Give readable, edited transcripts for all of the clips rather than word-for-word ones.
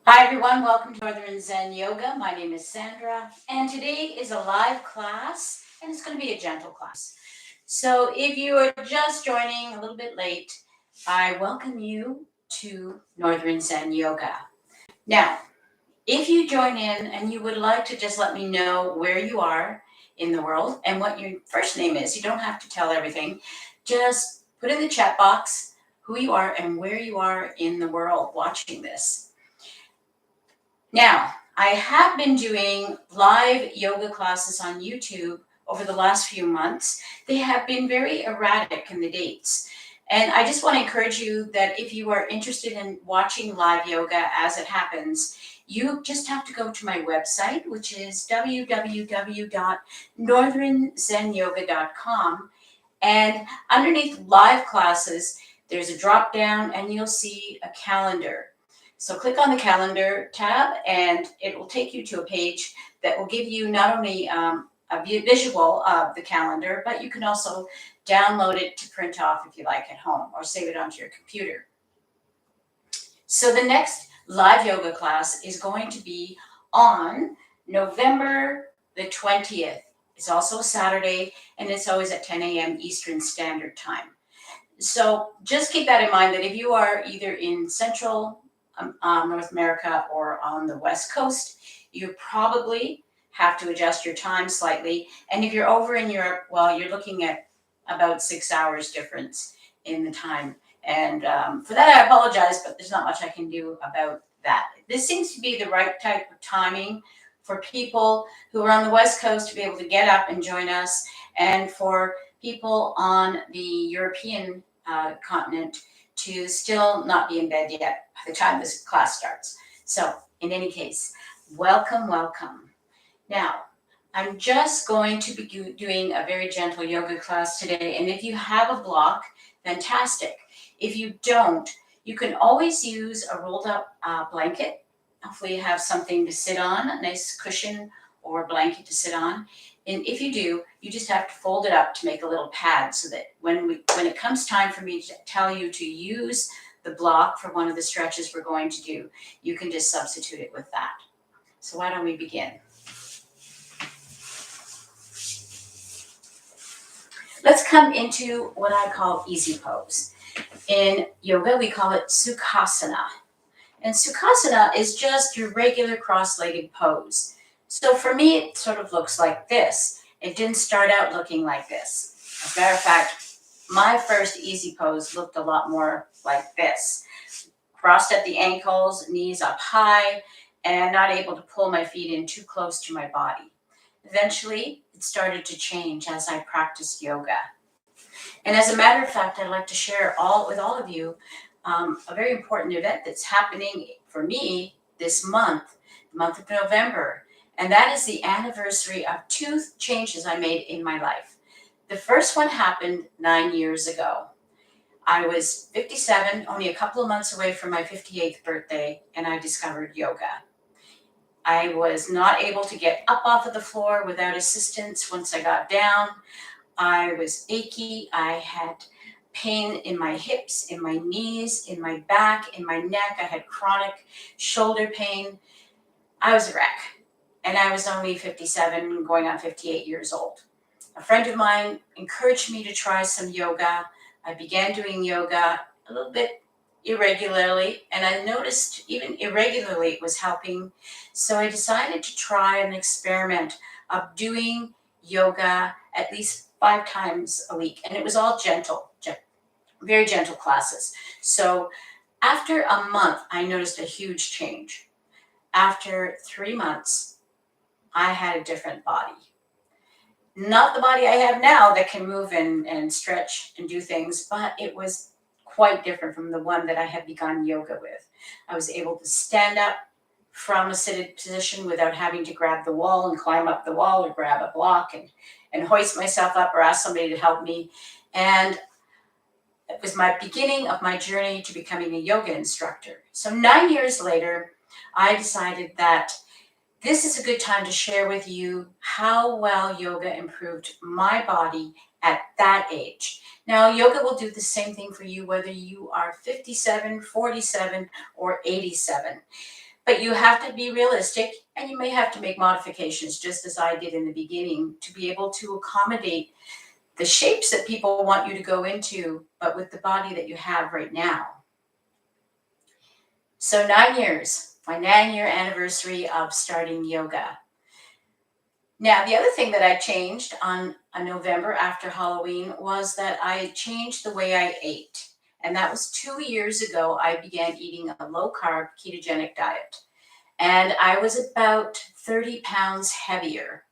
Hi everyone, welcome to Northern Zen Yoga. My name is Sandra, and today is a live class, and it's going to be a gentle class. So if you are just joining a little bit late, I welcome you to Northern Zen Yoga. Now, if you join in and you would like to just let me know where you are in the world and what your first name is, you don't have to tell everything. Just put in the chat box who you are and where you are in the world watching this. Now, I have been doing live yoga classes on YouTube over the last few months. They have been very erratic in the dates. And I just want to encourage you that if you are interested in watching live yoga as it happens, you just have to go to my website, which is www.northernzenyoga.com. And underneath live classes, there's a drop down and you'll see a calendar. So click on the calendar tab and it will take you to a page that will give you not only a visual of the calendar, but you can also download it to print off if you like at home or save it onto your computer. So the next live yoga class is going to be on November the 20th. It's also a Saturday and it's always at 10 a.m. Eastern Standard Time. So just keep that in mind that if you are either in Central North America or on the West Coast, you probably have to adjust your time slightly. And if you're over in Europe, well, you're looking at about 6 hours difference in the time. And for that, I apologize, but there's not much I can do about that. This seems to be the right type of timing for people who are on the West Coast to be able to get up and join us, and for people on the European continent to still not be in bed yet by the time this class starts. So in any case, welcome. Now, I'm just going to be doing a very gentle yoga class today. And if you have a block, fantastic. If you don't, you can always use a rolled up blanket. Hopefully you have something to sit on, a nice cushion or blanket to sit on. And if you do, you just have to fold it up to make a little pad so that when it comes time for me to tell you to use the block for one of the stretches we're going to do, you can just substitute it with that. So why don't we begin? Let's come into what I call easy pose. In yoga, we call it Sukhasana. And Sukhasana is just your regular cross-legged pose. So for me, it sort of looks like this. It didn't start out looking like this. As a matter of fact, my first easy pose looked a lot more like this. Crossed at the ankles, knees up high, and not able to pull my feet in too close to my body. Eventually, it started to change as I practiced yoga. And as a matter of fact, I'd like to share with all of you a very important event that's happening for me this month, the month of November. And that is the anniversary of two changes I made in my life. The first one happened 9 years ago. I was 57, only a couple of months away from my 58th birthday, and I discovered yoga. I was not able to get up off of the floor without assistance once I got down. I was achy. I had pain in my hips, in my knees, in my back, in my neck. I had chronic shoulder pain. I was a wreck. And I was only 57, going on 58 years old. A friend of mine encouraged me to try some yoga. I began doing yoga a little bit irregularly, and I noticed even irregularly it was helping. So I decided to try an experiment of doing yoga at least 5 times a week. And it was all gentle, very gentle classes. So after a month, I noticed a huge change. After 3 months, I had a different body. Not the body I have now that can move and stretch and do things, but it was quite different from the one that I had begun yoga with. I was able to stand up from a seated position without having to grab the wall and climb up the wall or grab a block and hoist myself up or ask somebody to help me. And it was my beginning of my journey to becoming a yoga instructor. So 9 years later, I decided that this is a good time to share with you how well yoga improved my body at that age. Now, yoga will do the same thing for you whether you are 57, 47, or 87. But you have to be realistic, and you may have to make modifications, just as I did in the beginning, to be able to accommodate the shapes that people want you to go into, but with the body that you have right now. So 9 years, my 9-year anniversary of starting yoga. Now, the other thing that I changed on a November after Halloween was that I changed the way I ate. And that was 2 years ago. I began eating a low carb ketogenic diet. And I was about 30 pounds heavier.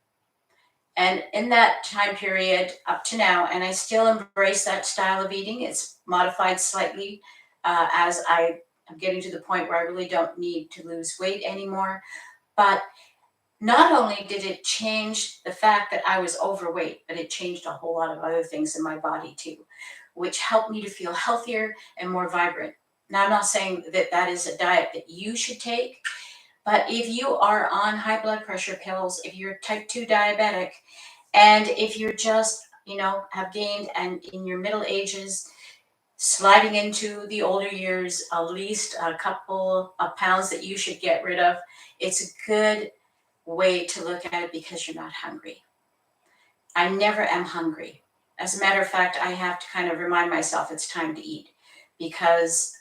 And in that time period up to now, and I still embrace that style of eating, it's modified slightly as I am getting to the point where I really don't need to lose weight anymore. But not only did it change the fact that I was overweight, but it changed a whole lot of other things in my body too, which helped me to feel healthier and more vibrant. Now, I'm not saying that that is a diet that you should take, but if you are on high blood pressure pills, if you're type 2 diabetic, and if you're just, have gained and in your middle ages, sliding into the older years, at least a couple of pounds that you should get rid of, it's a good way to look at it because you're not hungry. I never am hungry. As a matter of fact, I have to kind of remind myself it's time to eat because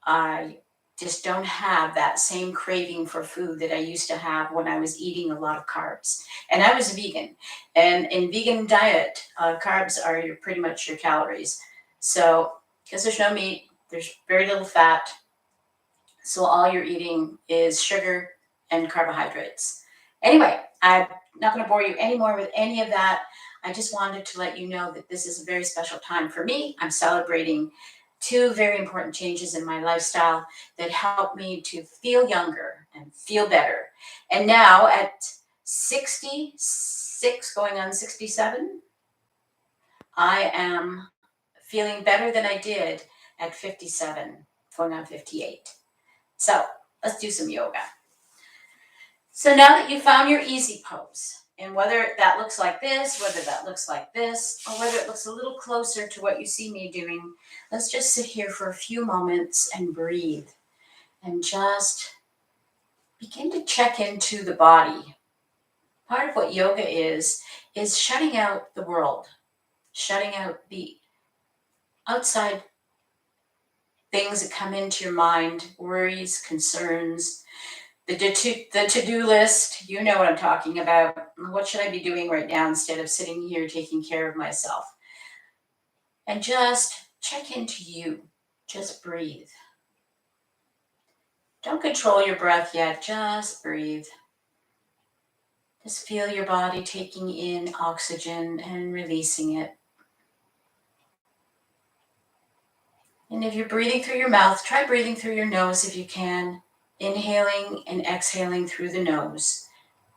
I just don't have that same craving for food that I used to have when I was eating a lot of carbs. And I was vegan. And in vegan diet, carbs are pretty much your calories. So because there's no meat, there's very little fat. So all you're eating is sugar and carbohydrates. Anyway, I'm not going to bore you anymore with any of that. I just wanted to let you know that this is a very special time for me. I'm celebrating 2 very important changes in my lifestyle that help me to feel younger and feel better. And now at 66, going on 67, I am feeling better than I did at 57, going on 58. So let's do some yoga. So now that you found your easy pose, and whether that looks like this, whether that looks like this, or whether it looks a little closer to what you see me doing, let's just sit here for a few moments and breathe and just begin to check into the body. Part of what yoga is shutting out the world, shutting out the outside things that come into your mind, worries, concerns, the to-do list. You know what I'm talking about. What should I be doing right now instead of sitting here taking care of myself? And just check into you. Just breathe. Don't control your breath yet. Just breathe. Just feel your body taking in oxygen and releasing it. And if you're breathing through your mouth, try breathing through your nose if you can. Inhaling and exhaling through the nose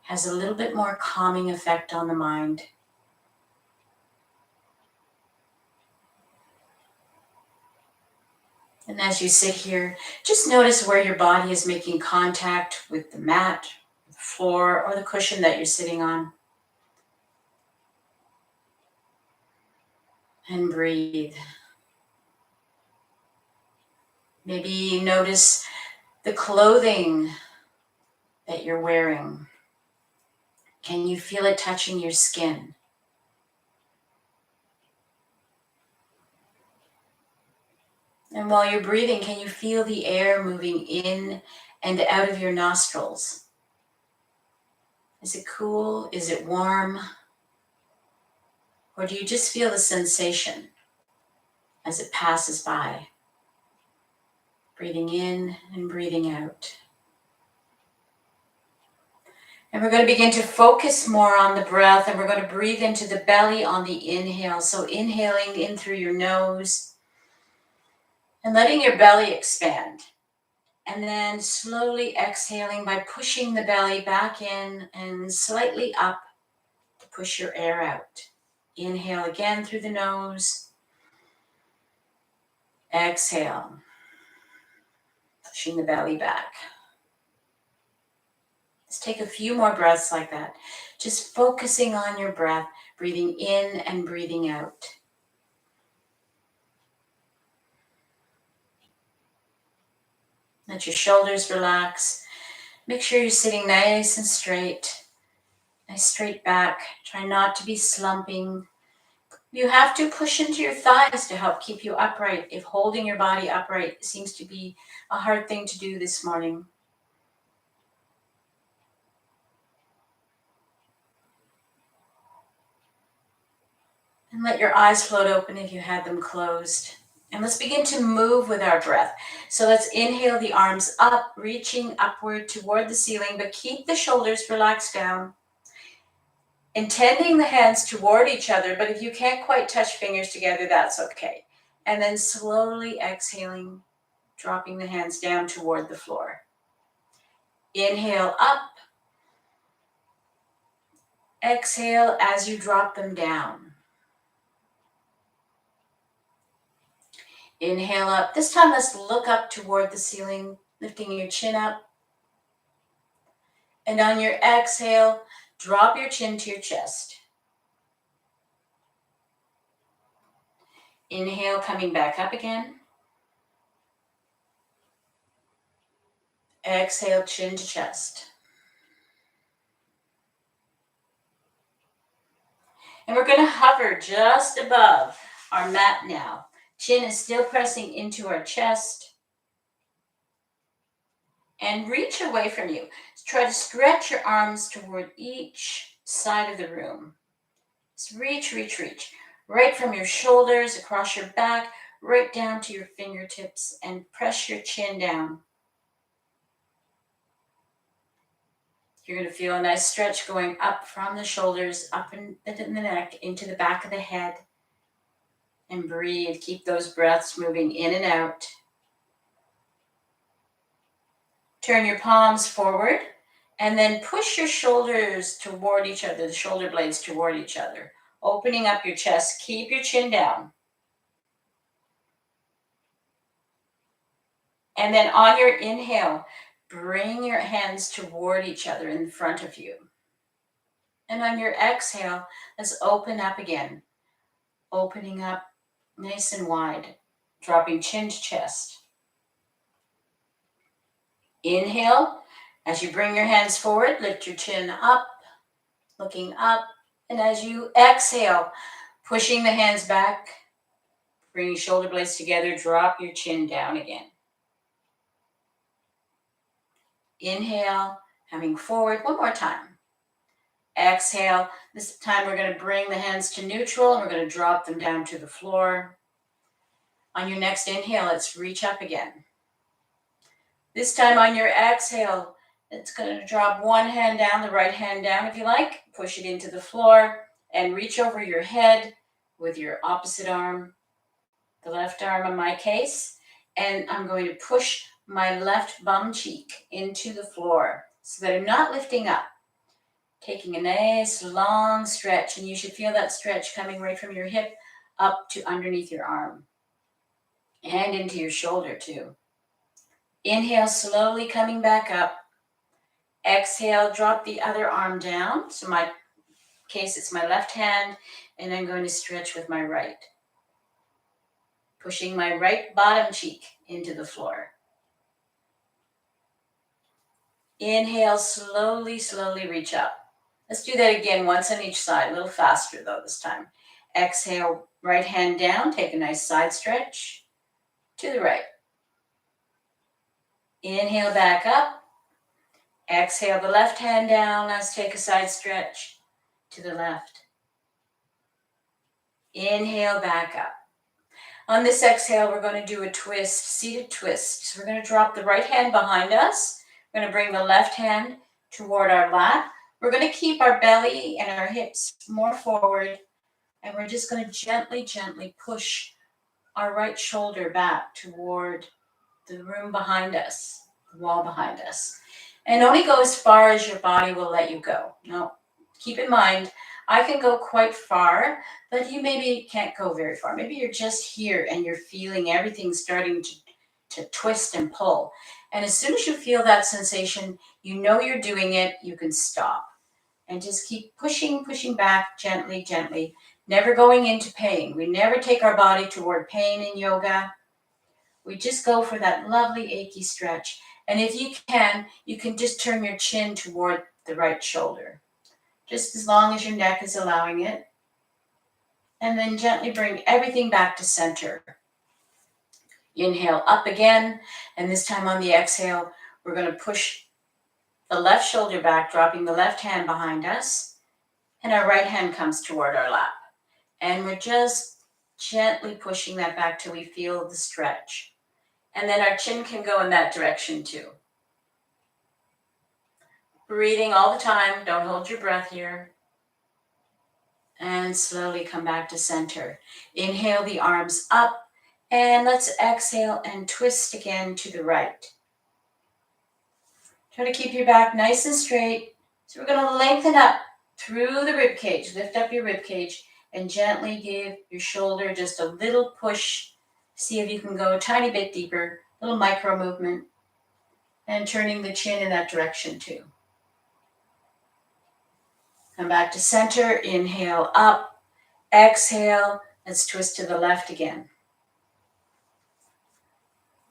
has a little bit more calming effect on the mind. And as you sit here, just notice where your body is making contact with the mat, the floor, or the cushion that you're sitting on. And breathe. Maybe notice the clothing that you're wearing. Can you feel it touching your skin? And while you're breathing, can you feel the air moving in and out of your nostrils? Is it cool? Is it warm? Or do you just feel the sensation as it passes by? Breathing in and breathing out. And we're going to begin to focus more on the breath, and we're going to breathe into the belly on the inhale. So inhaling in through your nose and letting your belly expand. And then slowly exhaling by pushing the belly back in and slightly up to push your air out. Inhale again through the nose. Exhale, pushing the belly back. Let's take a few more breaths like that. Just focusing on your breath, breathing in and breathing out. Let your shoulders relax. Make sure you're sitting nice and straight, nice straight back. Try not to be slumping. You have to push into your thighs to help keep you upright if holding your body upright seems to be a hard thing to do this morning. And let your eyes float open if you had them closed. And let's begin to move with our breath. So let's inhale the arms up, reaching upward toward the ceiling, but keep the shoulders relaxed down. Intending the hands toward each other, but if you can't quite touch fingers together, that's okay. And then slowly exhaling, dropping the hands down toward the floor. Inhale up. Exhale as you drop them down. Inhale up. This time, let's look up toward the ceiling, lifting your chin up. And on your exhale, drop your chin to your chest. Inhale, coming back up again. Exhale, chin to chest. And we're going to hover just above our mat now. Chin is still pressing into our chest. And reach away from you. Try to stretch your arms toward each side of the room. Just reach, reach, reach. Right from your shoulders, across your back, right down to your fingertips, and press your chin down. You're going to feel a nice stretch going up from the shoulders, up in the neck, into the back of the head. And breathe. Keep those breaths moving in and out. Turn your palms forward, and then push your shoulders toward each other, the shoulder blades toward each other. Opening up your chest. Keep your chin down. And then on your inhale, bring your hands toward each other in front of you. And on your exhale, let's open up again. Opening up nice and wide, dropping chin to chest. Inhale, as you bring your hands forward, lift your chin up, looking up. And as you exhale, pushing the hands back, bringing shoulder blades together, drop your chin down again. Inhale, coming forward one more time. Exhale. This time we're going to bring the hands to neutral and we're going to drop them down to the floor. On your next inhale, let's reach up again. This time on your exhale, it's going to drop one hand down, the right hand down if you like. Push it into the floor and reach over your head with your opposite arm, the left arm in my case. And I'm going to push my left bum cheek into the floor so that I'm not lifting up. Taking a nice long stretch, and you should feel that stretch coming right from your hip up to underneath your arm and into your shoulder too. Inhale, slowly coming back up. Exhale, drop the other arm down. So in my case, it's my left hand, and I'm going to stretch with my right. Pushing my right bottom cheek into the floor. Inhale, slowly, slowly reach up. Let's do that again, once on each side, a little faster though this time. Exhale, right hand down, take a nice side stretch to the right. Inhale, back up. Exhale, the left hand down, let's take a side stretch to the left. Inhale, back up. On this exhale, we're going to do a twist, seated twist. So we're going to drop the right hand behind us. We're going to bring the left hand toward our lap. We're going to keep our belly and our hips more forward. And we're just going to gently, gently push our right shoulder back toward the room behind us, the wall behind us. And only go as far as your body will let you go. Now, keep in mind, I can go quite far, but you maybe can't go very far. Maybe you're just here and you're feeling everything starting to twist and pull. And as soon as you feel that sensation, you know you're doing it, you can stop. And just keep pushing, pushing back gently, gently, never going into pain. We never take our body toward pain in yoga. We just go for that lovely achy stretch. And if you can just turn your chin toward the right shoulder, just as long as your neck is allowing it. And then gently bring everything back to center. Inhale up again, and this time on the exhale, we're going to push the left shoulder back, dropping the left hand behind us, and our right hand comes toward our lap. And we're just gently pushing that back till we feel the stretch. And then our chin can go in that direction too. Breathing all the time, don't hold your breath here. And slowly come back to center. Inhale the arms up, and let's exhale and twist again to the right. Try to keep your back nice and straight. So we're going to lengthen up through the rib cage. Lift up your rib cage and gently give your shoulder just a little push. See if you can go a tiny bit deeper, little micro movement, and turning the chin in that direction too. Come back to center, inhale up, exhale, let's twist to the left again.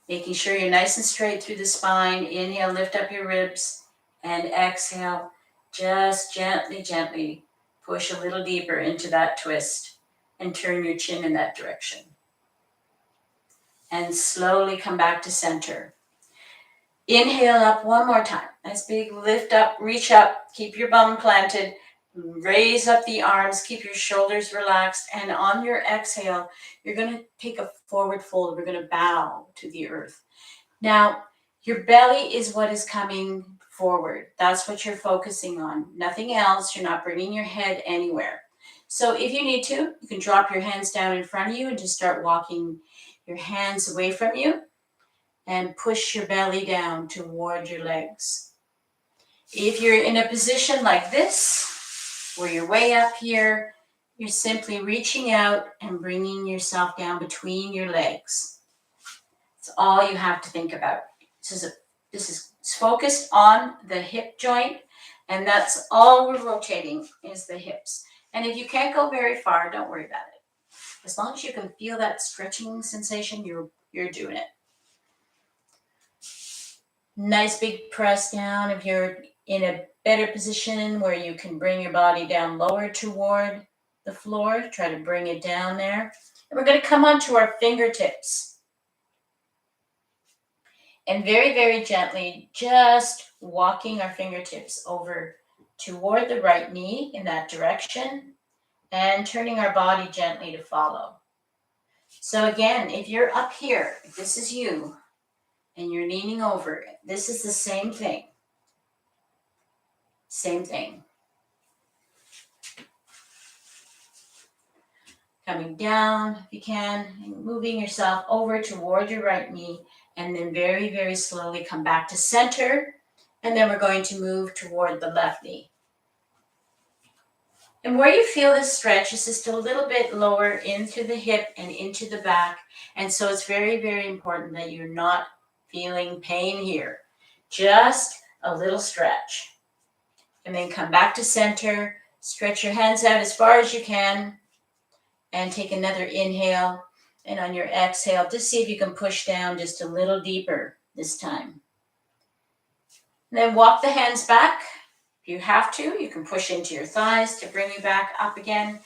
Making sure you're nice and straight through the spine. Inhale, lift up your ribs, and exhale, just gently, gently push a little deeper into that twist and turn your chin in that direction. And slowly come back to center. Inhale up one more time. Nice big lift up, reach up, keep your bum planted, raise up the arms, keep your shoulders relaxed, and on your exhale, you're going to take a forward fold. We're going to bow to the earth. Now, your belly is what is coming forward. That's what you're focusing on. Nothing else. You're not bringing your head anywhere. So if you need to, you can drop your hands down in front of you and just start walking your hands away from you and push your belly down toward your legs. If you're in a position like this, where you're way up here, you're simply reaching out and bringing yourself down between your legs. That's all you have to think about. This is focused on the hip joint, and that's all we're rotating is the hips. And if you can't go very far, don't worry about it. As long as you can feel that stretching sensation, you're doing it. Nice big press down. If you're in a better position where you can bring your body down lower toward the floor, try to bring it down there. And we're going to come onto our fingertips. And very, very gently, just walking our fingertips over toward the right knee in that direction and turning our body gently to follow. So again, if you're up here, if this is you, and you're leaning over, this is the same thing. Same thing. Coming down if you can, and moving yourself over toward your right knee, and then very, very slowly come back to center, and then we're going to move toward the left knee. And where you feel this stretch is just a little bit lower into the hip and into the back, and so it's very, very important that you're not feeling pain here. Just a little stretch. And then come back to center. Stretch your hands out as far as you can. And take another inhale. And on your exhale, just see if you can push down just a little deeper this time. And then walk the hands back. If you have to, you can push into your thighs to bring you back up again.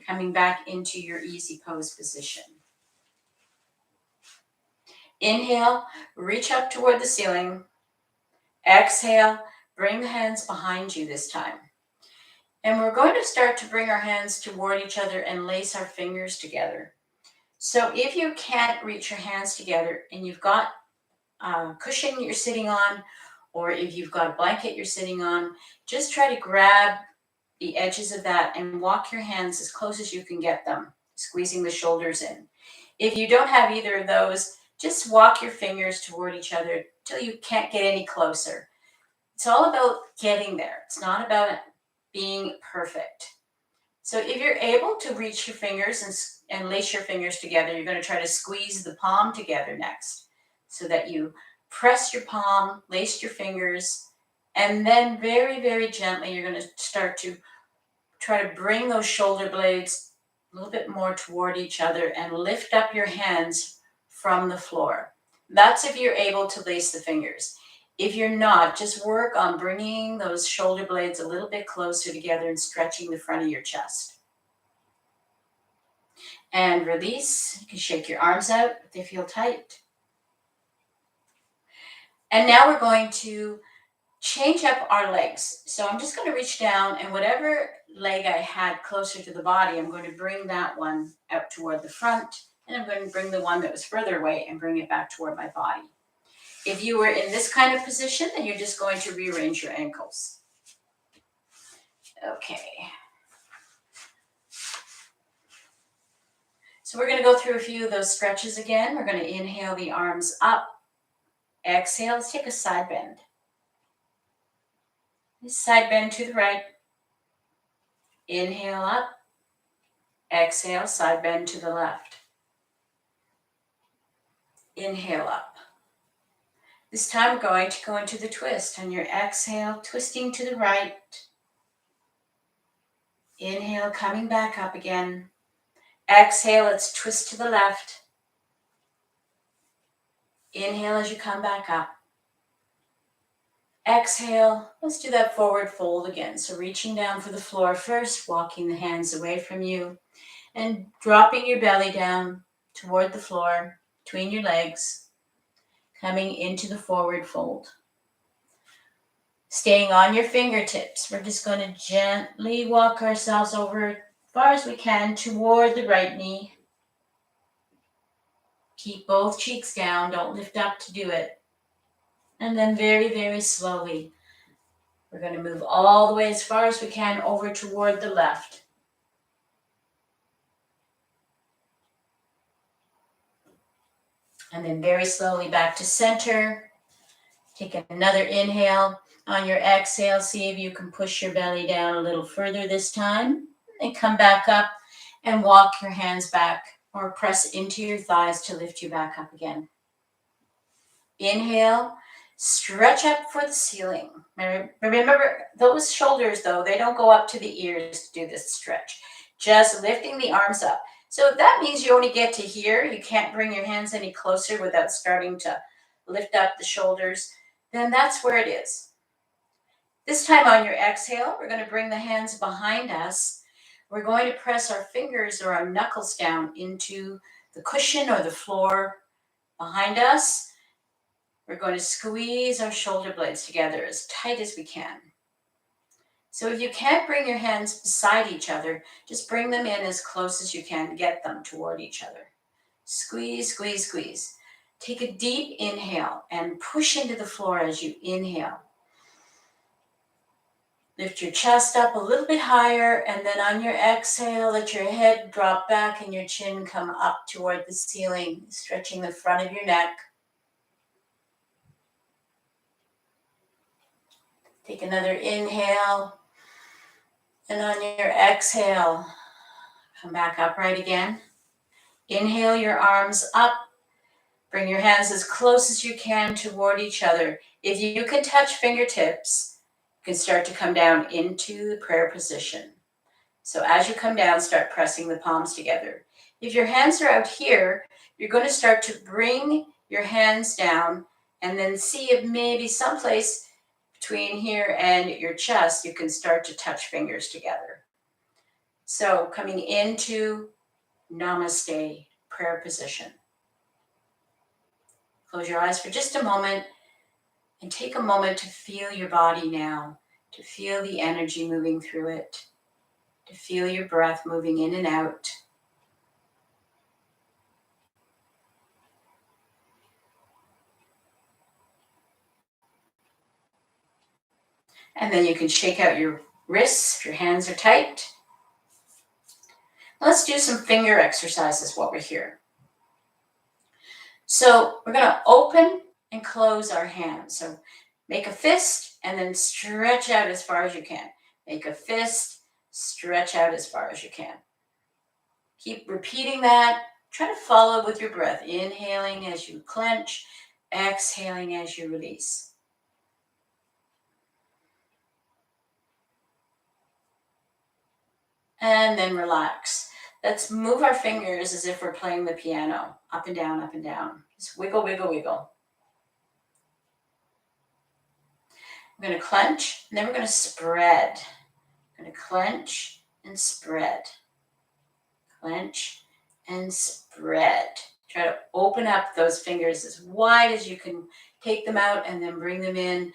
Coming back into your easy pose position. Inhale, reach up toward the ceiling. Exhale, bring the hands behind you this time. And we're going to start to bring our hands toward each other and lace our fingers together. So if you can't reach your hands together and you've got a cushion you're sitting on, or if you've got a blanket you're sitting on, just try to grab the edges of that and walk your hands as close as you can get them, squeezing the shoulders in. If you don't have either of those, just walk your fingers toward each other till you can't get any closer. It's all about getting there. It's not about being perfect. So if you're able to reach your fingers and lace your fingers together, you're going to try to squeeze the palm together next so that you press your palm, lace your fingers, and then very, very gently, you're going to start to try to bring those shoulder blades a little bit more toward each other and lift up your hands from the floor. That's if you're able to lace the fingers. If you're not, just work on bringing those shoulder blades a little bit closer together and stretching the front of your chest. And release. You can shake your arms out if they feel tight. And now we're going to change up our legs. So I'm just going to reach down, and whatever leg I had closer to the body, I'm going to bring that one out toward the front, and I'm going to bring the one that was further away and bring it back toward my body. If you were in this kind of position, then you're just going to rearrange your ankles. Okay. So we're going to go through a few of those stretches again. We're going to inhale the arms up. Exhale, let's take a side bend. Side bend to the right. Inhale up. Exhale, side bend to the left. Inhale up. This time we're going to go into the twist. On your exhale, twisting to the right. Inhale, coming back up again. Exhale, let's twist to the left. Inhale as you come back up. Exhale, let's do that forward fold again. So reaching down for the floor first, walking the hands away from you, and dropping your belly down toward the floor, between your legs, coming into the forward fold. Staying on your fingertips, we're just going to gently walk ourselves over as far as we can toward the right knee. Keep both cheeks down, don't lift up to do it. And then very, very slowly, we're going to move all the way as far as we can over toward the left. And then very slowly back to center. Take another inhale. On your exhale, see if you can push your belly down a little further this time. And come back up and walk your hands back or press into your thighs to lift you back up again. Inhale, stretch up for the ceiling. Remember, those shoulders, though, they don't go up to the ears to do this stretch. Just lifting the arms up. So if that means you only get to here, you can't bring your hands any closer without starting to lift up the shoulders, then that's where it is. This time on your exhale, we're going to bring the hands behind us. We're going to press our fingers or our knuckles down into the cushion or the floor behind us. We're going to squeeze our shoulder blades together as tight as we can. So if you can't bring your hands beside each other, just bring them in as close as you can. Get them toward each other. Squeeze, squeeze, squeeze. Take a deep inhale and push into the floor as you inhale. Lift your chest up a little bit higher, and then on your exhale, let your head drop back and your chin come up toward the ceiling, stretching the front of your neck. Take another inhale, and on your exhale, come back upright again. Inhale your arms up. Bring your hands as close as you can toward each other. If you can touch fingertips, you can start to come down into the prayer position. So as you come down, start pressing the palms together. If your hands are out here, you're going to start to bring your hands down and then see if maybe someplace between here and your chest, you can start to touch fingers together. So coming into Namaste, prayer position. Close your eyes for just a moment and take a moment to feel your body now, to feel the energy moving through it, to feel your breath moving in and out. And then you can shake out your wrists if your hands are tight. Let's do some finger exercises while we're here. So we're going to open and close our hands. So make a fist and then stretch out as far as you can. Make a fist, stretch out as far as you can. Keep repeating that. Try to follow with your breath. Inhaling as you clench, exhaling as you release. And then relax. Let's move our fingers as if we're playing the piano. Up and down, up and down. Just wiggle, wiggle, wiggle. We're going to clench, and then we're going to spread. We're going to clench and spread. Clench and spread. Try to open up those fingers as wide as you can. Take them out and then bring them in.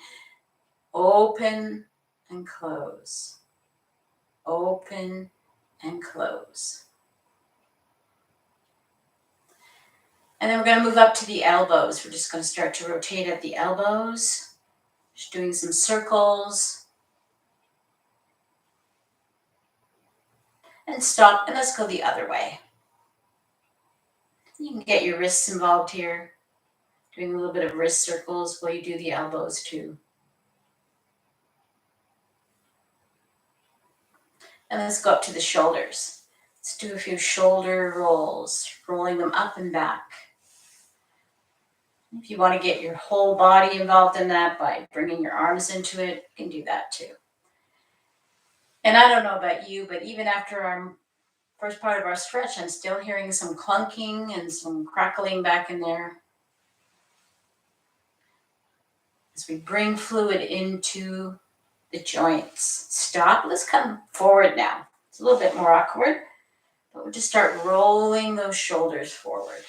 Open and close. Open and close. And then we're going to move up to the elbows. We're just going to start to rotate at the elbows. Just doing some circles. And stop, and let's go the other way. You can get your wrists involved here. Doing a little bit of wrist circles while you do the elbows too. And let's go up to the shoulders. Let's do a few shoulder rolls, rolling them up and back. If you want to get your whole body involved in that by bringing your arms into it, you can do that too. And I don't know about you, but even after our first part of our stretch, I'm still hearing some clunking and some crackling back in there. As we bring fluid into the joints. Stop. Let's come forward now. It's a little bit more awkward, but we'll just start rolling those shoulders forward.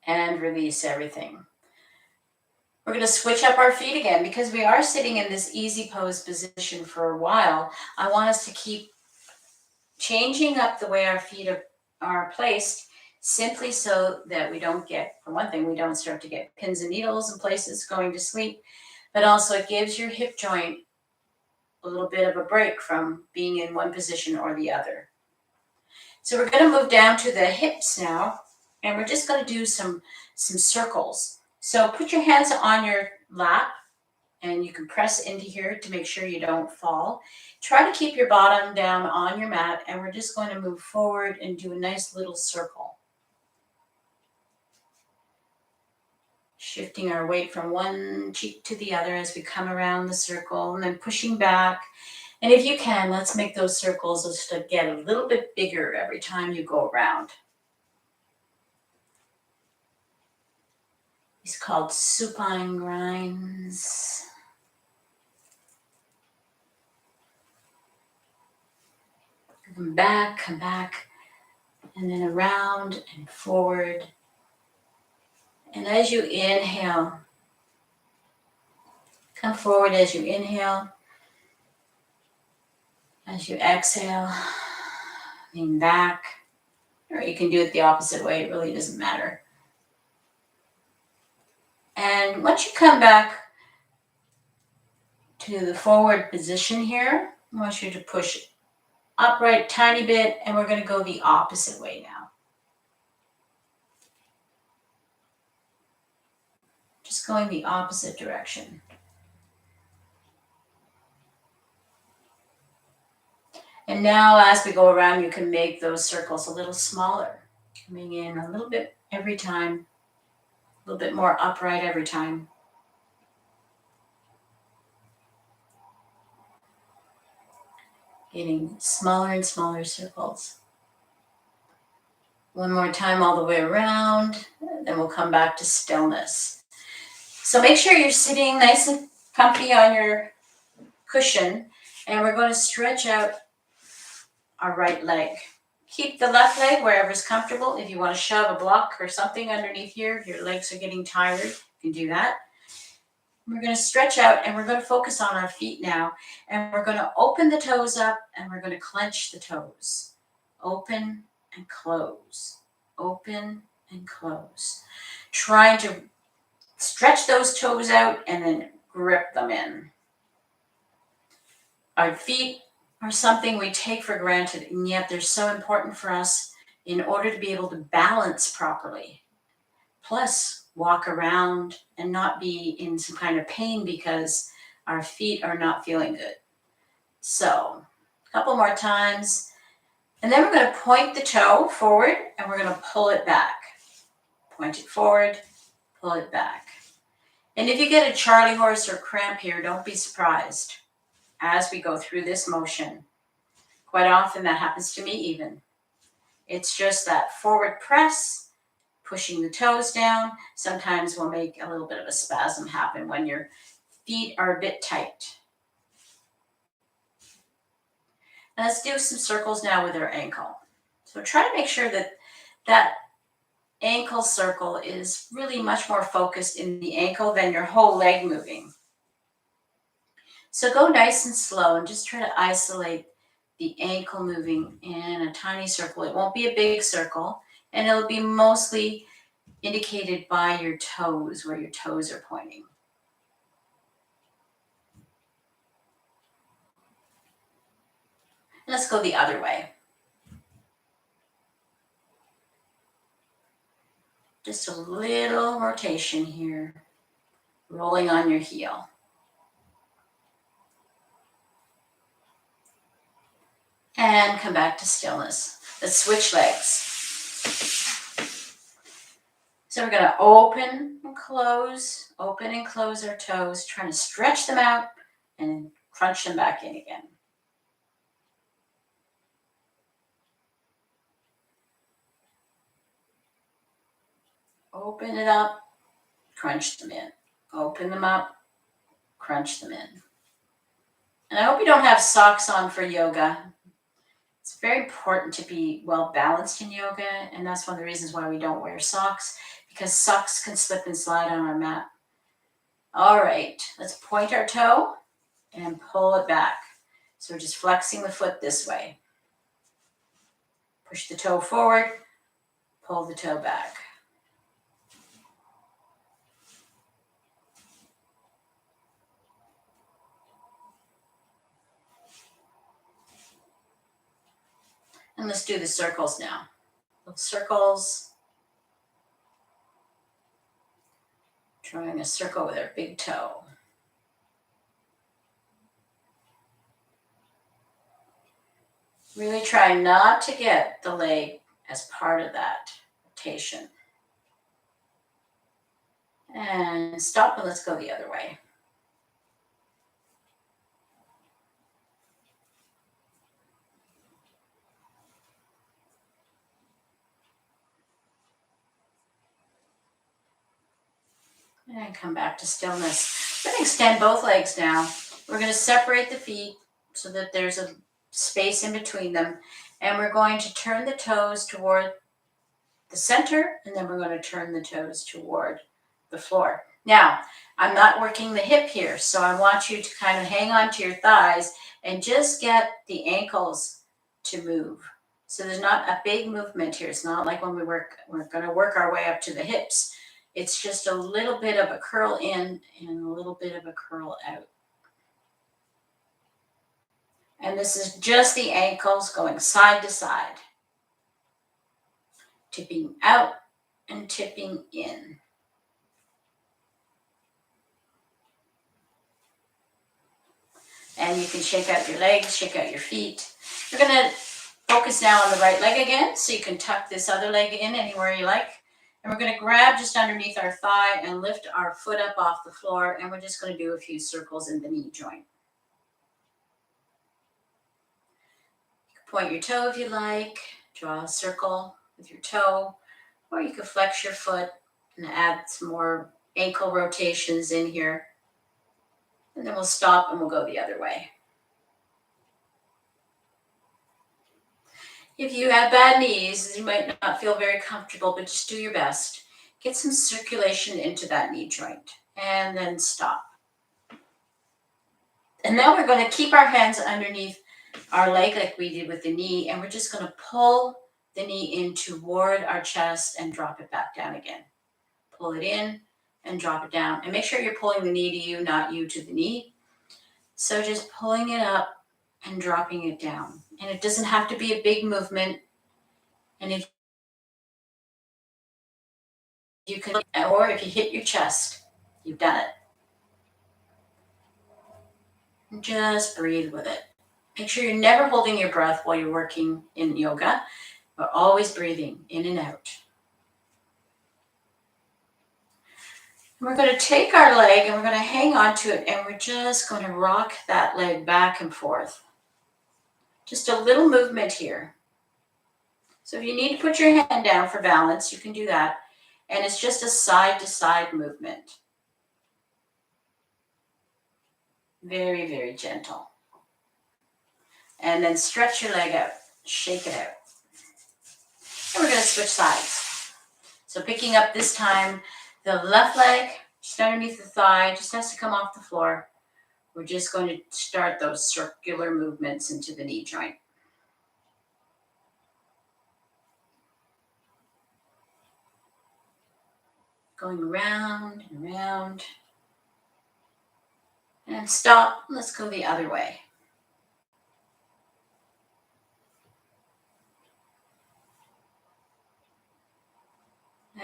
And release everything. We're going to switch up our feet again because we are sitting in this easy pose position for a while. I want us to keep changing up the way our feet are placed, simply so that we don't get, for one thing, we don't start to get pins and needles in places going to sleep, but also it gives your hip joint a little bit of a break from being in one position or the other. So we're going to move down to the hips now, and we're just going to do some circles. So put your hands on your lap, and you can press into here to make sure you don't fall. Try to keep your bottom down on your mat, and we're just going to move forward and do a nice little circle. Shifting our weight from one cheek to the other as we come around the circle, and then pushing back. And if you can, let's make those circles just to get a little bit bigger every time you go around. It's called supine grinds. Come back, and then around and forward. And as you inhale, come forward as you inhale. As you exhale, lean back. Or you can do it the opposite way, it really doesn't matter. And once you come back to the forward position here, I want you to push upright tiny bit, and we're going to go the opposite way now. Just going the opposite direction. And now as we go around, you can make those circles a little smaller, coming in a little bit every time, a little bit more upright every time. Getting smaller and smaller circles. One more time all the way around, then we'll come back to stillness. So make sure you're sitting nice and comfy on your cushion, and we're going to stretch out our right leg. Keep the left leg wherever's comfortable. If you want to shove a block or something underneath here, if your legs are getting tired, you can do that. We're going to stretch out, and we're going to focus on our feet now. And we're going to open the toes up, and we're going to clench the toes. Open and close. Open and close. Trying to stretch those toes out and then grip them in. Our feet are something we take for granted, and yet they're so important for us in order to be able to balance properly. Plus, walk around and not be in some kind of pain because our feet are not feeling good. So, a couple more times. And then we're going to point the toe forward, and we're going to pull it back. Point it forward, pull it back. And if you get a Charlie horse or cramp here, don't be surprised as we go through this motion. Quite often that happens to me even. It's just that forward press, pushing the toes down. Sometimes we'll make a little bit of a spasm happen when your feet are a bit tight. And let's do some circles now with our ankle. So try to make sure that that ankle circle is really much more focused in the ankle than your whole leg moving. So go nice and slow and just try to isolate the ankle moving in a tiny circle. It won't be a big circle, and it'll be mostly indicated by your toes, where your toes are pointing. Let's go the other way. Just a little rotation here, rolling on your heel. And come back to stillness. Let's switch legs. So we're going to open and close our toes, trying to stretch them out and crunch them back in again. Open it up, crunch them in. Open them up, crunch them in. And I hope you don't have socks on for yoga. It's very important to be well balanced in yoga, and that's one of the reasons why we don't wear socks, because socks can slip and slide on our mat. All right, let's point our toe and pull it back. So we're just flexing the foot this way. Push the toe forward, pull the toe back. And let's do the circles now. Little circles. Drawing a circle with our big toe. Really try not to get the leg as part of that rotation. And stop, and let's go the other way. And come back to stillness. We're going to extend both legs now. We're going to separate the feet so that there's a space in between them. And we're going to turn the toes toward the center, and then we're going to turn the toes toward the floor. Now, I'm not working the hip here, so I want you to kind of hang on to your thighs and just get the ankles to move. So there's not a big movement here. It's not like when we're going to work our way up to the hips. It's just a little bit of a curl in and a little bit of a curl out. And this is just the ankles going side to side. Tipping out and tipping in. And you can shake out your legs, shake out your feet. We're going to focus now on the right leg again, so you can tuck this other leg in anywhere you like. And we're going to grab just underneath our thigh and lift our foot up off the floor, and we're just going to do a few circles in the knee joint. You can point your toe if you like, draw a circle with your toe, or you can flex your foot and add some more ankle rotations in here. And then we'll stop and we'll go the other way. If you have bad knees, you might not feel very comfortable, but just do your best. Get some circulation into that knee joint and then stop. And now we're going to keep our hands underneath our leg like we did with the knee, and we're just going to pull the knee in toward our chest and drop it back down again. Pull it in and drop it down. And make sure you're pulling the knee to you, not you to the knee. So just pulling it up and dropping it down. And it doesn't have to be a big movement. And if you can, or if you hit your chest, you've done it. And just breathe with it. Make sure you're never holding your breath while you're working in yoga, but always breathing in and out. And we're going to take our leg and we're going to hang on to it, and we're just going to rock that leg back and forth. Just a little movement here. So if you need to put your hand down for balance, you can do that. And it's just a side-to-side movement. Very, very gentle. And then stretch your leg out. Shake it out. And we're going to switch sides. So picking up this time, the left leg, just underneath the thigh, just has to come off the floor. We're just going to start those circular movements into the knee joint. Going around and around. And stop. Let's go the other way.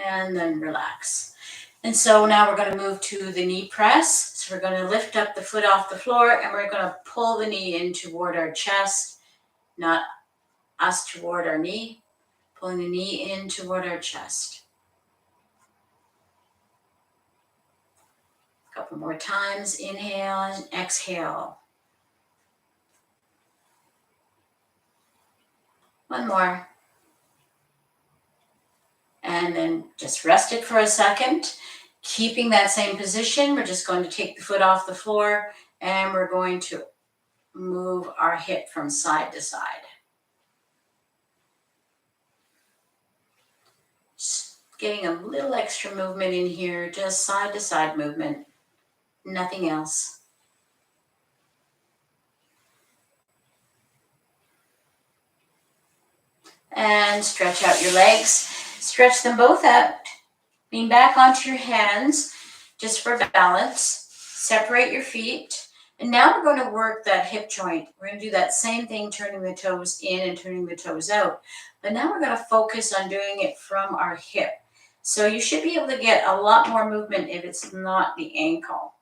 And then relax. And so now we're going to move to the knee press. So we're going to lift up the foot off the floor and we're going to pull the knee in toward our chest, not us toward our knee. Pulling the knee in toward our chest. A couple more times. Inhale and exhale. One more. And then just rest it for a second. Keeping that same position, we're just going to take the foot off the floor and we're going to move our hip from side to side. Just getting a little extra movement in here, just side to side movement, nothing else. And stretch out your legs. Stretch them both out. Lean back onto your hands just for balance. Separate your feet. And now we're going to work that hip joint. We're going to do that same thing, turning the toes in and turning the toes out. But now we're going to focus on doing it from our hip. So you should be able to get a lot more movement if it's not the ankle.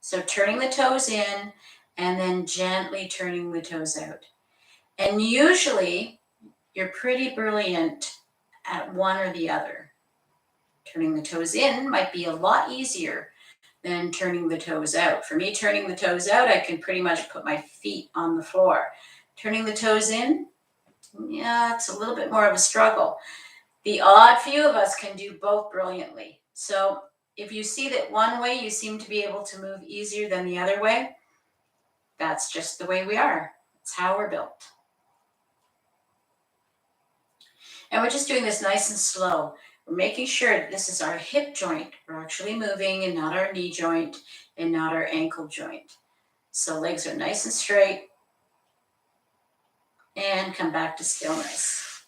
So turning the toes in and then gently turning the toes out. And usually you're pretty brilliant at one or the other. Turning the toes in might be a lot easier than turning the toes out. For me, turning the toes out, I can pretty much put my feet on the floor. Turning the toes in, yeah, it's a little bit more of a struggle. The odd few of us can do both brilliantly. So if you see that one way you seem to be able to move easier than the other way, that's just the way we are. It's how we're built. And we're just doing this nice and slow. We're making sure that this is our hip joint. We're actually moving and not our knee joint and not our ankle joint. So legs are nice and straight. And come back to stillness.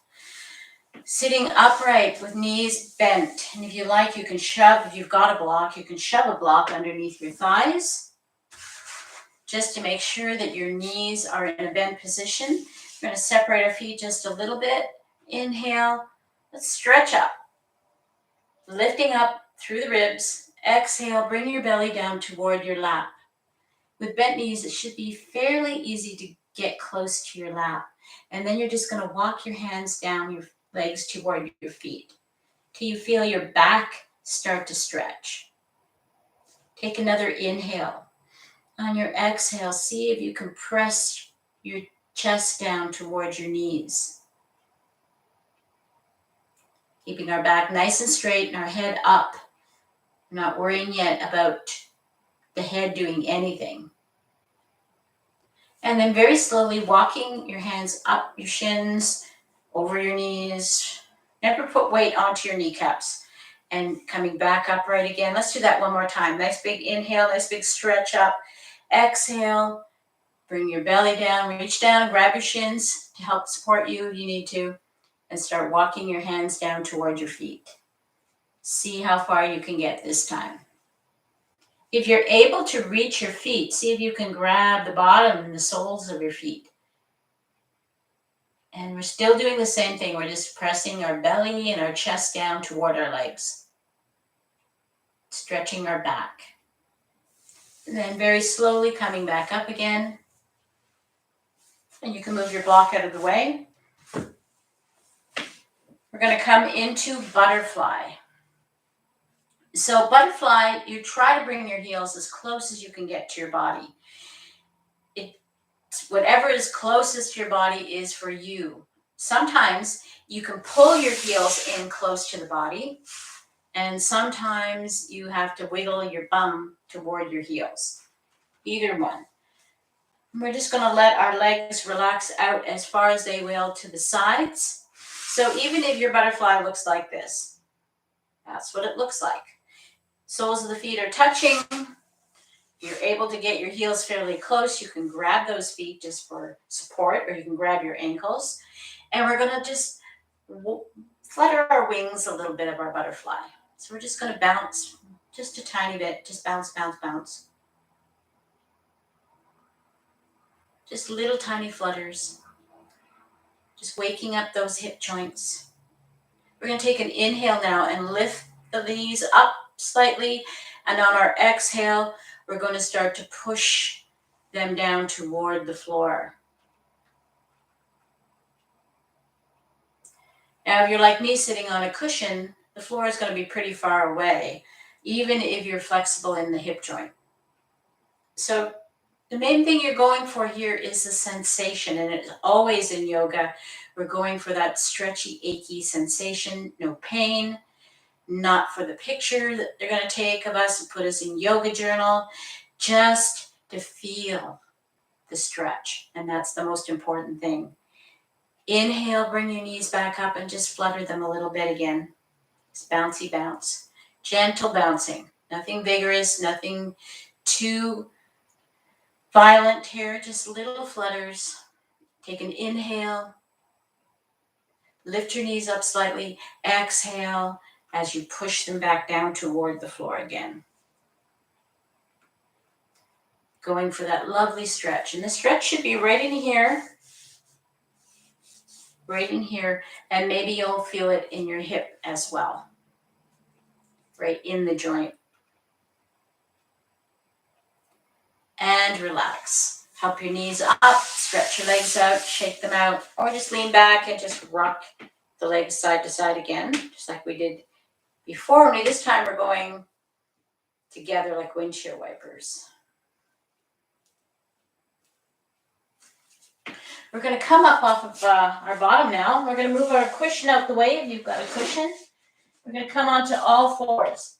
Sitting upright with knees bent. And if you like, you can shove, if you've got a block, you can shove a block underneath your thighs. Just to make sure that your knees are in a bent position. We're going to separate our feet just a little bit. Inhale. Let's stretch up. Lifting up through the ribs. Exhale, bring your belly down toward your lap. With bent knees, it should be fairly easy to get close to your lap. And then you're just going to walk your hands down your legs toward your feet till you feel your back start to stretch. Take another inhale. On your exhale, see if you can press your chest down towards your knees. Keeping our back nice and straight and our head up. We're not worrying yet about the head doing anything. And then very slowly walking your hands up your shins, over your knees. Never put weight onto your kneecaps. And coming back upright again. Let's do that one more time. Nice big inhale, nice big stretch up. Exhale. Bring your belly down, reach down, grab your shins to help support you if you need to. And start walking your hands down toward your feet. See how far you can get this time. If you're able to reach your feet, see if you can grab the bottom and the soles of your feet. And we're still doing the same thing. We're just pressing our belly and our chest down toward our legs. Stretching our back. And then very slowly coming back up again. And you can move your block out of the way. We're going to come into butterfly. So butterfly, you try to bring your heels as close as you can get to your body. Whatever is closest to your body is for you. Sometimes you can pull your heels in close to the body, and sometimes you have to wiggle your bum toward your heels. Either one. We're just going to let our legs relax out as far as they will to the sides. So even if your butterfly looks like this, that's what it looks like. Soles of the feet are touching. You're able to get your heels fairly close. You can grab those feet just for support, or you can grab your ankles. And we're going to just flutter our wings a little bit of our butterfly. So we're just going to bounce just a tiny bit. Just bounce, bounce, bounce. Just little tiny flutters. Just waking up those hip joints. We're going to take an inhale now and lift the knees up slightly. And on our exhale, we're going to start to push them down toward the floor. Now, if you're like me sitting on a cushion, the floor is going to be pretty far away, even if you're flexible in the hip joint. So the main thing you're going for here is the sensation, and it's always in yoga. We're going for that stretchy, achy sensation, no pain, not for the picture that they're going to take of us and put us in yoga journal, just to feel the stretch. And that's the most important thing. Inhale, bring your knees back up and just flutter them a little bit again. Just bouncy bounce. Gentle bouncing. Nothing vigorous, nothing too violent here, just little flutters. Take an inhale. Lift your knees up slightly. Exhale as you push them back down toward the floor again. Going for that lovely stretch. And the stretch should be right in here. Right in here. And maybe you'll feel it in your hip as well. Right in the joint. And relax. Help your knees up, stretch your legs out, shake them out, or just lean back and just rock the legs side to side again, just like we did before. Only this time we're going together like windshield wipers. We're going to come up off of our bottom now. We're going to move our cushion out the way if you've got a cushion. We're going to come onto all fours.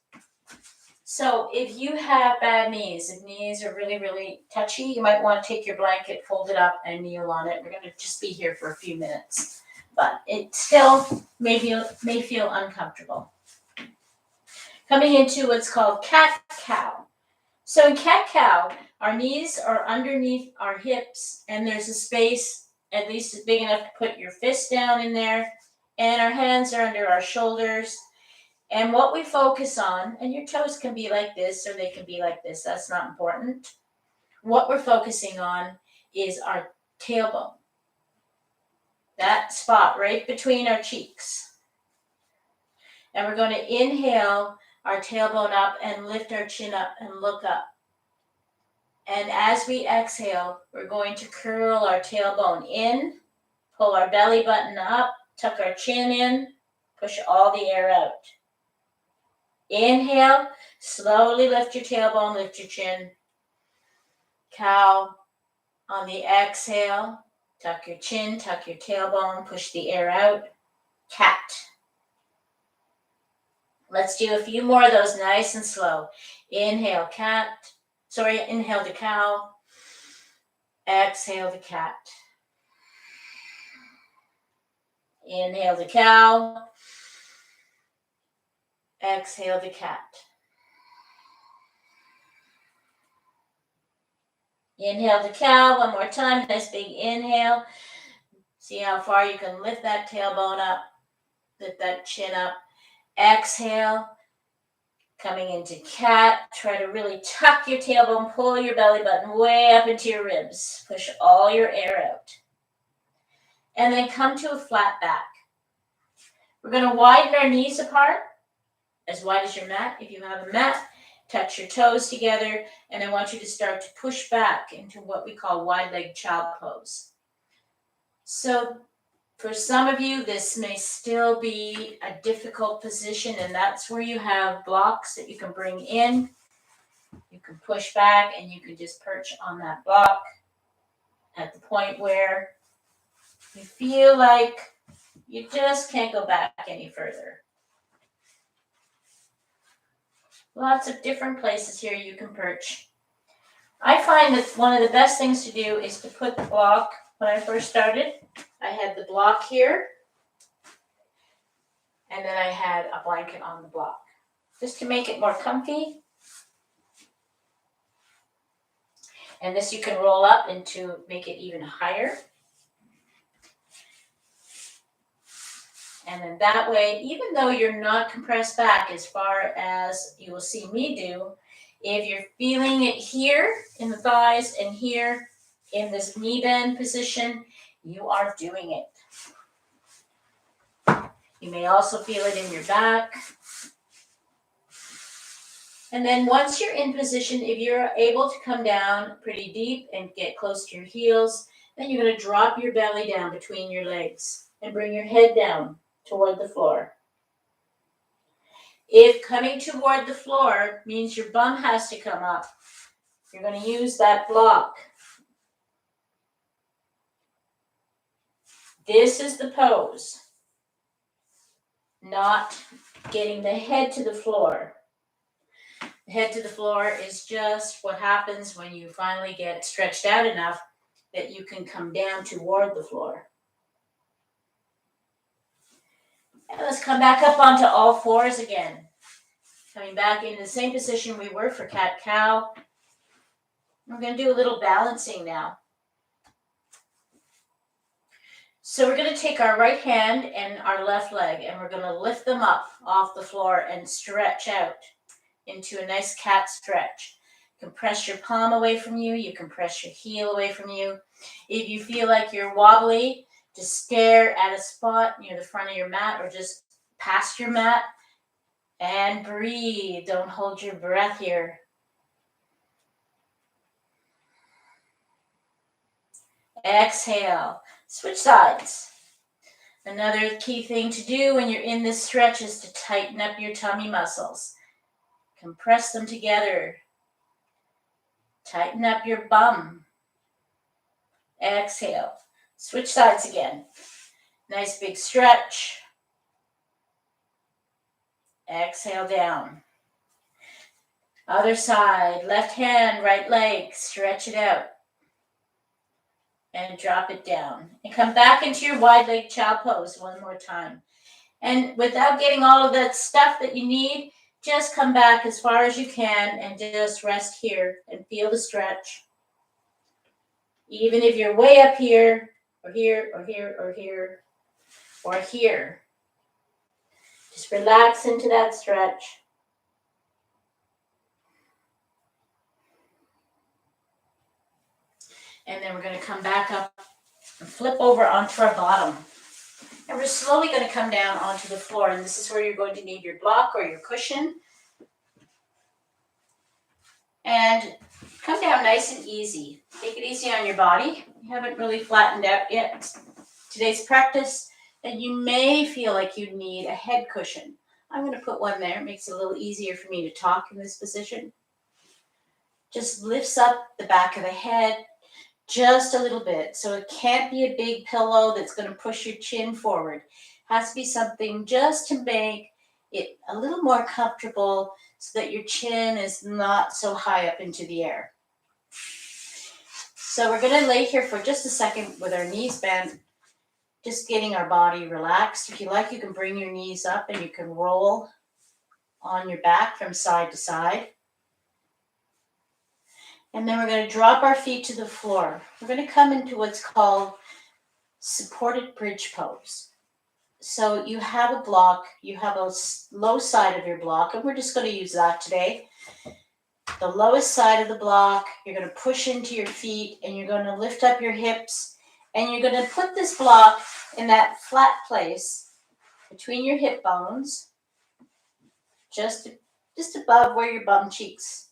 So if you have bad knees, if knees are really, really touchy, you might want to take your blanket, fold it up, and kneel on it. We're going to just be here for a few minutes. But it still may feel uncomfortable. Coming into what's called cat-cow. So in cat-cow, our knees are underneath our hips, and there's a space at least big enough to put your fist down in there, and our hands are under our shoulders. And what we focus on, and your toes can be like this or they can be like this, that's not important. What we're focusing on is our tailbone. That spot right between our cheeks. And we're going to inhale our tailbone up and lift our chin up and look up. And as we exhale, we're going to curl our tailbone in, pull our belly button up, tuck our chin in, push all the air out. Inhale, slowly lift your tailbone, lift your chin. Cow. On the exhale, tuck your chin, tuck your tailbone, push the air out. Cat. Let's do a few more of those nice and slow. Inhale, cat. Inhale the cow. Exhale the cat. Inhale the cow. Exhale the cat. Inhale the cow, one more time, nice big inhale. See how far you can lift that tailbone up, lift that chin up. Exhale, coming into cat. Try to really tuck your tailbone, pull your belly button way up into your ribs. Push all your air out. And then come to a flat back. We're going to widen our knees apart, as wide as your mat. If you have a mat, touch your toes together, and I want you to start to push back into what we call wide-legged child pose. So for some of you, this may still be a difficult position, and that's where you have blocks that you can bring in. You can push back, and you can just perch on that block at the point where you feel like You just can't go back any further. Lots of different places here you can perch. I find that one of the best things to do is to put the block. When I first started, I had the block here, and then I had a blanket on the block, just to make it more comfy. And this you can roll up and to make it even higher. And then that way, even though you're not compressed back as far as you will see me do, if you're feeling it here in the thighs and here in this knee bend position, you are doing it. You may also feel it in your back. And then once you're in position, if you're able to come down pretty deep and get close to your heels, then you're going to drop your belly down between your legs and bring your head down toward the floor. If coming toward the floor means your bum has to come up, you're going to use that block. This is the pose, not getting the head to the floor. The head to the floor is just what happens when you finally get stretched out enough that you can come down toward the floor. And let's come back up onto all fours again. Coming back into the same position we were for cat-cow. We're going to do a little balancing now. So we're going to take our right hand and our left leg, and we're going to lift them up off the floor and stretch out into a nice cat stretch. You can press your palm away from you. You can press your heel away from you. If you feel like you're wobbly, just stare at a spot near the front of your mat or just past your mat and breathe. Don't hold your breath here. Exhale. Switch sides. Another key thing to do when you're in this stretch is to tighten up your tummy muscles. Compress them together. Tighten up your bum. Exhale. Switch sides again. Nice big stretch. Exhale down. Other side. Left hand, right leg. Stretch it out. And drop it down. And come back into your wide leg child pose one more time. And without getting all of that stuff that you need, just come back as far as you can and just rest here and feel the stretch. Even if you're way up here, or here, or here, or here, or here. Just relax into that stretch. And then we're going to come back up and flip over onto our bottom. And we're slowly going to come down onto the floor. And this is where you're going to need your block or your cushion. And come down nice and easy. Take it easy on your body. You haven't really flattened out yet. Today's practice, and you may feel like you need a head cushion. I'm going to put one there. It makes it a little easier for me to talk in this position. Just lifts up the back of the head just a little bit. So it can't be a big pillow that's going to push your chin forward. It has to be something just to make it a little more comfortable so that your chin is not so high up into the air. So we're going to lay here for just a second with our knees bent, just getting our body relaxed. If you like, you can bring your knees up and you can roll on your back from side to side. And then we're going to drop our feet to the floor. We're going to come into what's called supported bridge pose. So you have a block, you have a low side of your block, and we're just going to use that today. The lowest side of the block, you're going to push into your feet, and you're going to lift up your hips, and you're going to put this block in that flat place between your hip bones, just above where your bum cheeks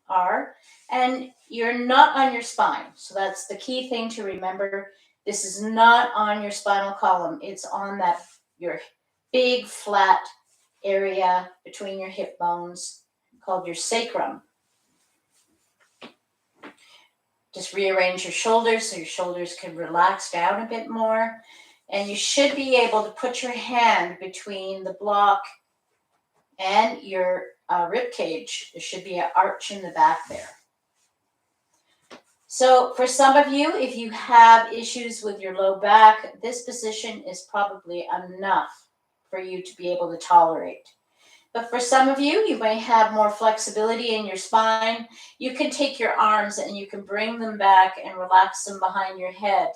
are, and you're not on your spine. So that's the key thing to remember. This is not on your spinal column. It's on your big flat area between your hip bones called your sacrum. Just rearrange your shoulders so your shoulders can relax down a bit more. And you should be able to put your hand between the block and your rib cage. There should be an arch in the back there. So for some of you, if you have issues with your low back, this position is probably enough for you to be able to tolerate. But for some of you, you may have more flexibility in your spine. You can take your arms and you can bring them back and relax them behind your head.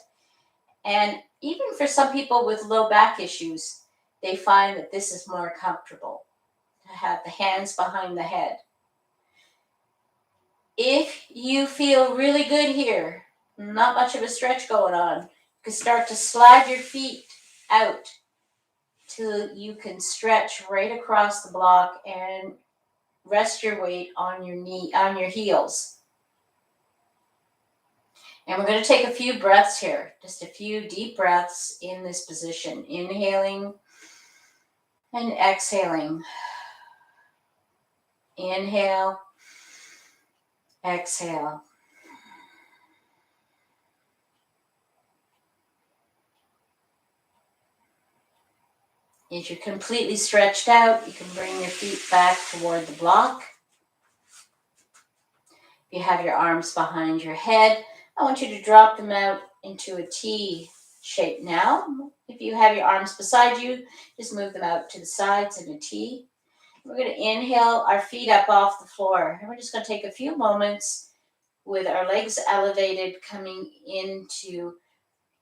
And even for some people with low back issues, they find that this is more comfortable to have the hands behind the head. If you feel really good here, not much of a stretch going on, you can start to slide your feet out till you can stretch right across the block and rest your weight on your heels. And we're going to take a few breaths here, just a few deep breaths in this position, inhaling and exhaling. Inhale, exhale. As you're completely stretched out, you can bring your feet back toward the block. If you have your arms behind your head, I want you to drop them out into a T shape now. If you have your arms beside you, just move them out to the sides in a T. We're going to inhale our feet up off the floor. And we're just going to take a few moments with our legs elevated, coming into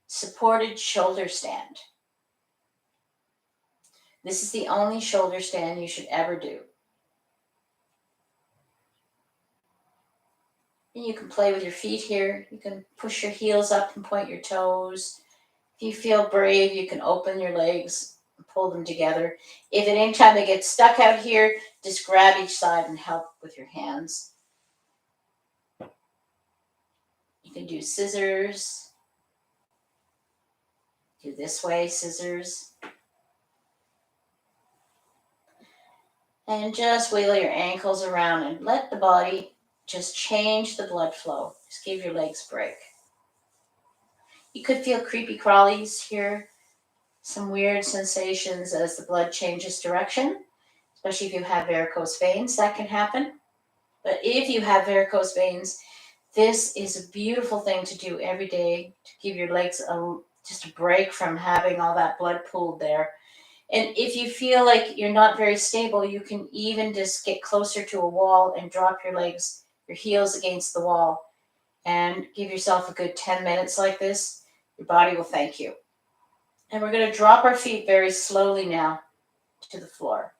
supported shoulder stand. This is the only shoulder stand you should ever do. And you can play with your feet here. You can push your heels up and point your toes. If you feel brave, you can open your legs and pull them together. If at any time they get stuck out here, just grab each side and help with your hands. You can do scissors. Do this way, scissors. And just wiggle your ankles around and let the body just change the blood flow. Just give your legs a break. You could feel creepy crawlies here, some weird sensations as the blood changes direction, especially if you have varicose veins, that can happen. But if you have varicose veins, this is a beautiful thing to do every day to give your legs just a break from having all that blood pooled there. And if you feel like you're not very stable, you can even just get closer to a wall and drop your legs, your heels against the wall, and give yourself a good 10 minutes like this. Your body will thank you. And we're going to drop our feet very slowly now to the floor.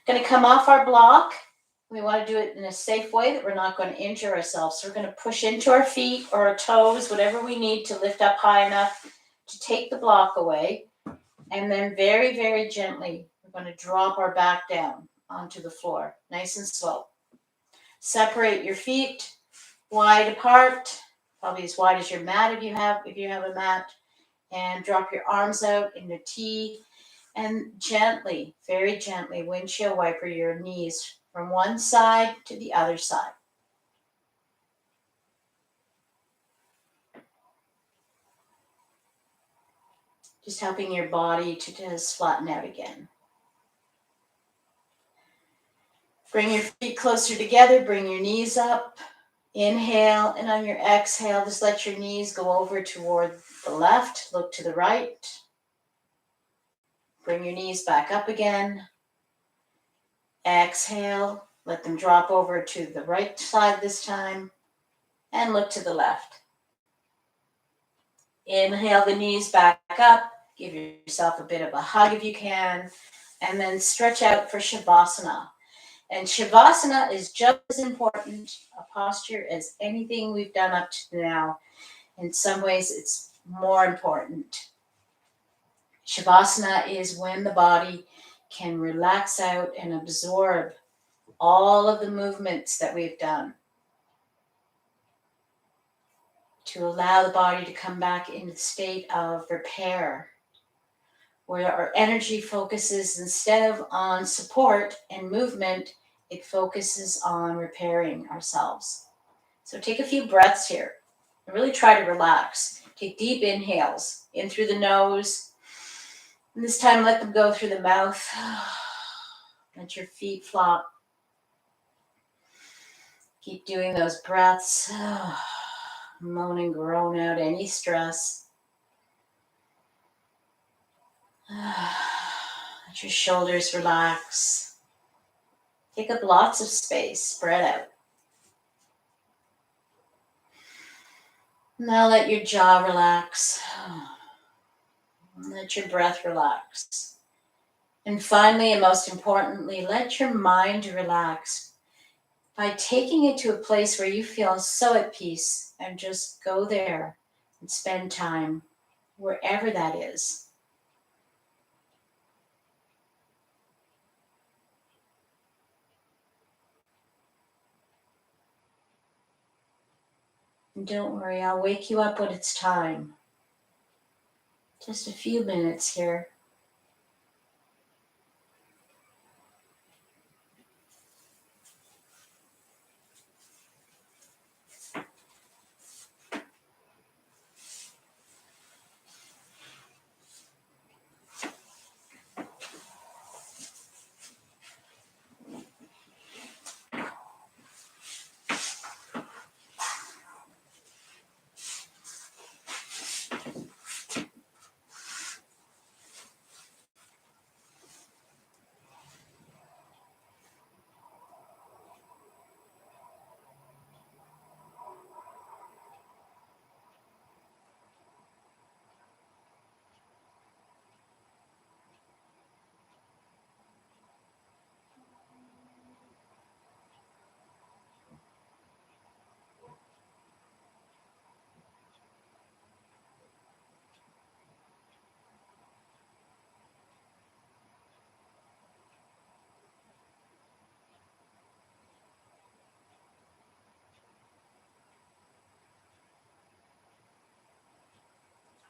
Going to come off our block. We want to do it in a safe way that we're not going to injure ourselves. So we're going to push into our feet or our toes, whatever we need to lift up high enough to take the block away. And then very, very gently, we're going to drop our back down onto the floor, nice and slow. Separate your feet wide apart, probably as wide as your mat if you have a mat, and drop your arms out in a T, and gently, very gently, windshield wiper your knees from one side to the other side. Just helping your body to just flatten out again. Bring your feet closer together, bring your knees up. Inhale, and on your exhale, just let your knees go over toward the left, look to the right. Bring your knees back up again. Exhale, let them drop over to the right side this time, and look to the left. Inhale the knees back up, give yourself a bit of a hug if you can, and then stretch out for Shavasana. And Shavasana is just as important a posture as anything we've done up to now. In some ways, it's more important. Shavasana is when the body can relax out and absorb all of the movements that we've done to allow the body to come back into the state of repair, where our energy focuses, instead of on support and movement, it focuses on repairing ourselves. So take a few breaths here and really try to relax. Take deep inhales in through the nose. And this time let them go through the mouth. Let your feet flop. Keep doing those breaths. Moan and groan out any stress. Let your shoulders relax. Take up lots of space. Spread out. Now let your jaw relax. Let your breath relax. And finally, and most importantly, let your mind relax by taking it to a place where you feel so at peace, and just go there and spend time wherever that is. And don't worry, I'll wake you up when it's time. Just a few minutes here.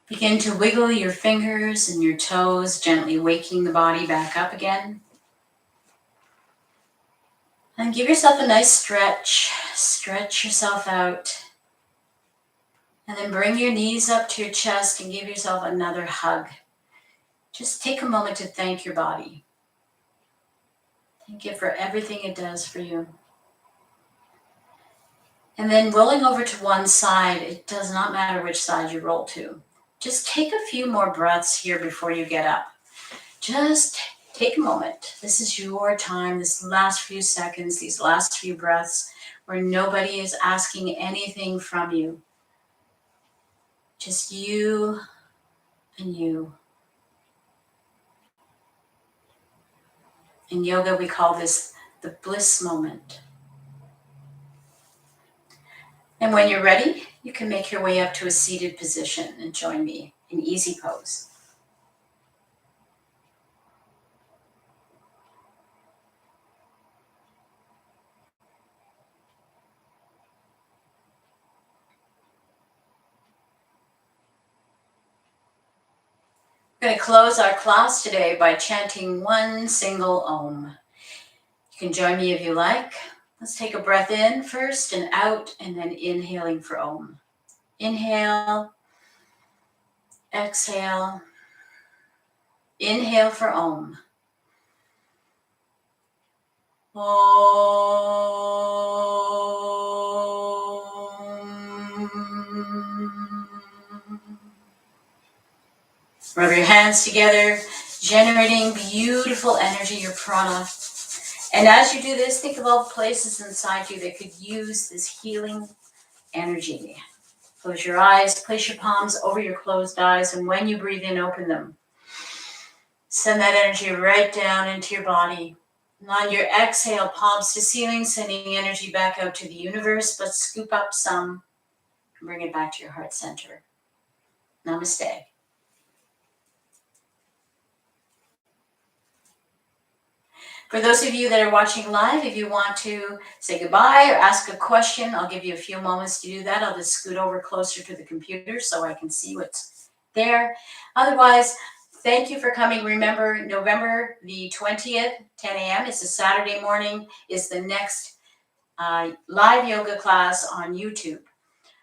Begin to wiggle your fingers and your toes, gently waking the body back up again. And give yourself a nice stretch. Stretch yourself out. And then bring your knees up to your chest and give yourself another hug. Just take a moment to thank your body. Thank it for everything it does for you. And then rolling over to one side, it does not matter which side you roll to. Just take a few more breaths here before you get up. Just take a moment. This is your time, this last few seconds, these last few breaths, where nobody is asking anything from you. Just you and you. In yoga, we call this the Bliss Moment. And when you're ready, you can make your way up to a seated position and join me in easy pose. We're going to close our class today by chanting one single Om. You can join me if you like. Let's take a breath in first and out, and then inhaling for Om. Inhale, exhale, inhale for Om. Om. Rub your hands together, generating beautiful energy, your prana. And as you do this, think of all the places inside you that could use this healing energy. Close your eyes, place your palms over your closed eyes, and when you breathe in, open them. Send that energy right down into your body. And on your exhale, palms to ceiling, sending energy back out to the universe, but scoop up some and bring it back to your heart center. Namaste. For those of you that are watching live, if you want to say goodbye or ask a question, I'll give you a few moments to do that. I'll just scoot over closer to the computer so I can see what's there. Otherwise, thank you for coming. Remember, November the 20th, 10 a.m., it's a Saturday morning, is the next live yoga class on YouTube.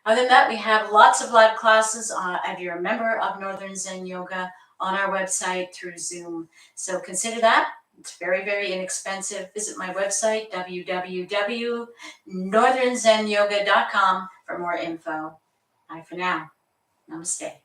Other than that, we have lots of live classes if you're a member of Northern Zen Yoga on our website through Zoom. So consider that. It's very, very inexpensive. Visit my website, www.northernzenyoga.com, for more info. Bye for now. Namaste.